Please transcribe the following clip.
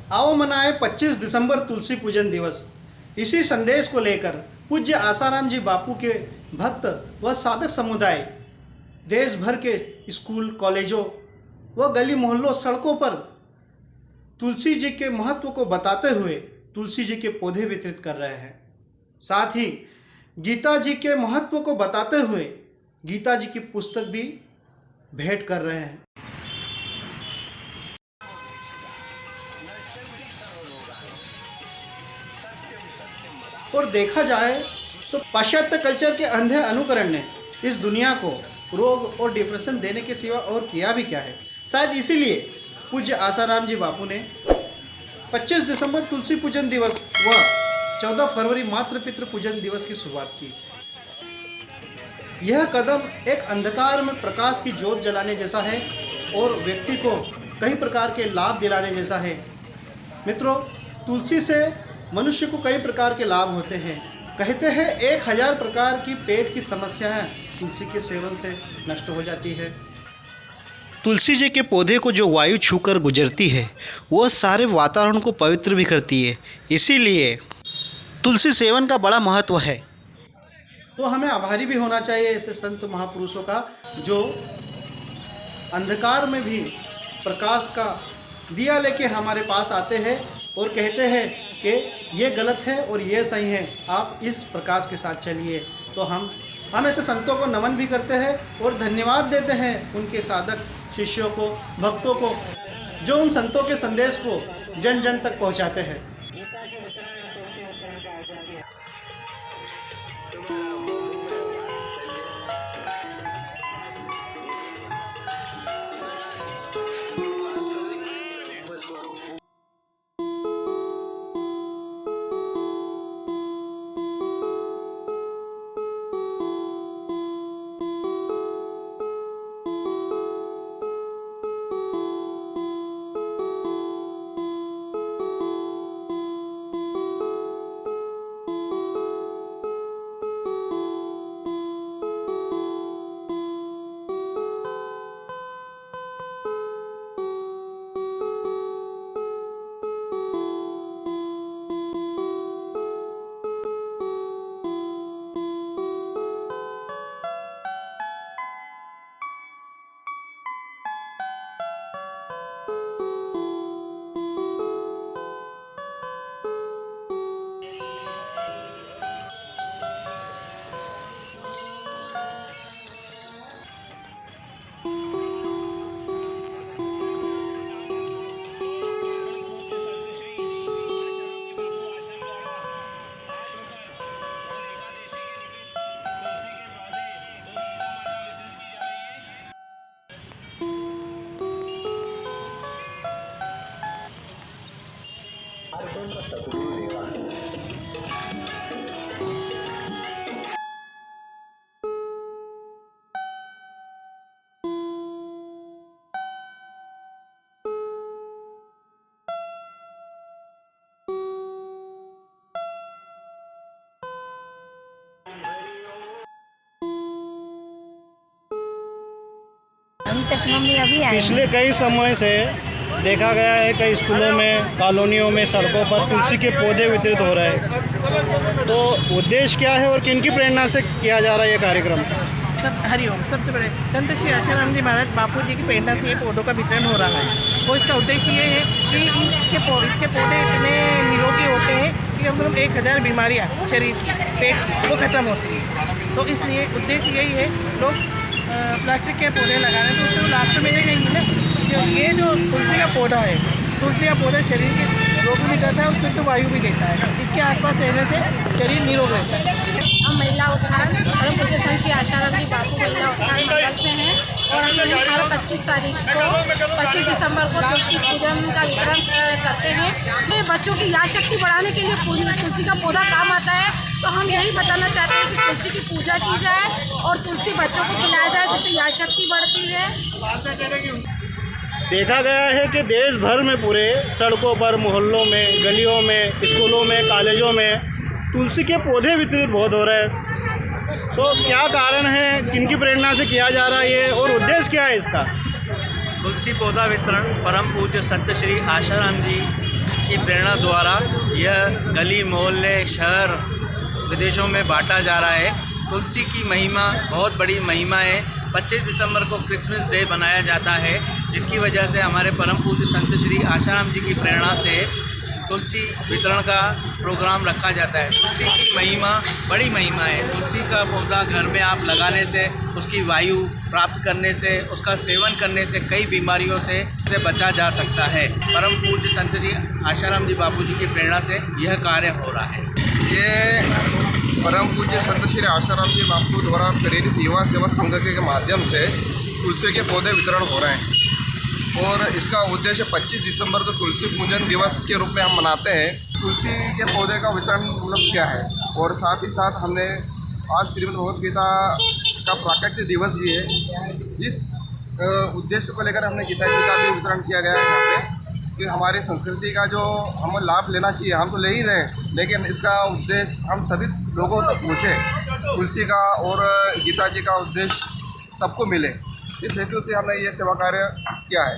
आओ मनाएं 25 दिसंबर तुलसी पूजन दिवस। इसी संदेश को लेकर पूज्य आसाराम जी बापू के भक्त व साधक समुदाय देश भर के स्कूल, कॉलेजों व गली मोहल्लों, सड़कों पर तुलसी जी के महत्व को बताते हुए तुलसी जी के पौधे वितरित कर रहे हैं। साथ ही गीता जी के महत्व को बताते हुए गीता जी की पुस्तक भी भेंट कर रहे हैं। और देखा जाए तो पाश्चात्य कल्चर के अंधे अनुकरण ने इस दुनिया को रोग और डिप्रेशन देने के सिवा और किया भी क्या है। शायद इसीलिए पूज्य आसाराम जी बापू ने 25 दिसंबर तुलसी पूजन दिवस व 14 फरवरी मातृपितृ पूजन दिवस की शुरुआत की। यह कदम एक अंधकार में प्रकाश की ज्योत जलाने जैसा है और व्यक्ति को कई प्रकार के लाभ दिलाने जैसा है। मित्रों, तुलसी से मनुष्य को कई प्रकार के लाभ होते हैं। कहते हैं 1000 प्रकार की पेट की समस्याएं तुलसी के सेवन से नष्ट हो जाती है। तुलसी जी के पौधे को जो वायु छूकर गुजरती है वो सारे वातावरण को पवित्र भी करती है। इसीलिए तुलसी सेवन का बड़ा महत्व है। तो हमें आभारी भी होना चाहिए ऐसे संत महापुरुषों का जो अंधकार में भी प्रकाश का दिया लेके हमारे पास आते हैं और कहते हैं कि ये गलत है और ये सही है, आप इस प्रकाश के साथ चलिए। तो हम ऐसे संतों को नमन भी करते हैं और धन्यवाद देते हैं उनके साधक शिष्यों को, भक्तों को, जो उन संतों के संदेश को जन जन तक पहुंचाते हैं। अभी तक मम्मी अभी आई। पिछले कई समय से देखा गया है कई स्कूलों में, कॉलोनियों में, सड़कों पर तुलसी के पौधे वितरित हो रहे हैं। तो उद्देश्य क्या है और किनकी प्रेरणा से किया जा रहा है ये कार्यक्रम? हरिओम। सबसे बड़े संत श्री आसाराम जी महाराज बापू जी की प्रेरणा से ये पौधों का वितरण हो रहा है। और इसका उद्देश्य ये है कि इसके पौधे इतने निरोगी होते हैं कि हम लोग 1000 बीमारियाँ शरीर की, पेट की, वो खत्म होती है। तो इसलिए उद्देश्य यही है, लोग प्लास्टिक के पौधे लगाने तो उसको लास्ट में यही ना, ये जो तुलसी का पौधा है, तुलसी का पौधा शरीर के रोग भी करता है और शुद्ध वायु भी देता है। इसके आसपास रहने से शरीर निरोग रहता है। हम महिला उत्थान और पूज्य संत श्री आसाराम जी बापू महिला उत्थान मंडल से हैं और हम हर 25 तारीख को 25 दिसंबर को तुलसी पूजन का वितरण करते हैं। ये बच्चों की याद शक्ति बढ़ाने के लिए तुलसी का पौधा काम आता है। तो हम यही बताना चाहते हैं कि तुलसी की पूजा की जाए और तुलसी बच्चों को खिलाया जाए, जिससे याद शक्ति बढ़ती है। देखा गया है कि देश भर में पूरे सड़कों पर, मोहल्लों में, गलियों में, स्कूलों में, कॉलेजों में तुलसी के पौधे वितरित बहुत हो रहे हैं। तो क्या कारण है, किनकी प्रेरणा से किया जा रहा है ये और उद्देश्य क्या है इसका? तुलसी पौधा वितरण परम पूज्य संत श्री आसाराम जी की प्रेरणा द्वारा यह गली मोहल्ले शहर विदेशों में बांटा जा रहा है। तुलसी की महिमा बहुत बड़ी महिमा है। 25 दिसंबर को क्रिसमस डे बनाया जाता है, जिसकी वजह से हमारे परम पूज्य संत श्री आशाराम जी की प्रेरणा से तुलसी वितरण का प्रोग्राम रखा जाता है। तुलसी की महिमा बड़ी महिमा है। तुलसी का पौधा घर में आप लगाने से, उसकी वायु प्राप्त करने से, उसका सेवन करने से कई बीमारियों से बचा जा सकता है। परम पूज्य संत जी आशाराम जी बापू जी की प्रेरणा से यह कार्य हो रहा है। ये परम पूज्य संत श्री आशाराम जी बापू द्वारा प्रेरित युवा सेवा संघ के माध्यम से तुलसी के पौधे वितरण हो रहे हैं और इसका उद्देश्य 25 दिसंबर को तुलसी पूजन दिवस के रूप में हम मनाते हैं। तुलसी के पौधे का वितरण मतलब क्या है, और साथ ही साथ हमने आज श्रीमद् भगवद गीता का प्राकट्य दिवस भी है। इस उद्देश्य को लेकर हमने गीता जी का भी वितरण किया गया है यहाँ पे, कि हमारी संस्कृति का जो हमें लाभ लेना चाहिए, हम तो ले ही रहे हैं, लेकिन इसका उद्देश्य हम सभी लोगों तक पहुँचे, तुलसी का और गीता जी का उद्देश्य सबको मिले। इस हेतु से हमने ये सेवा कार्य किया है।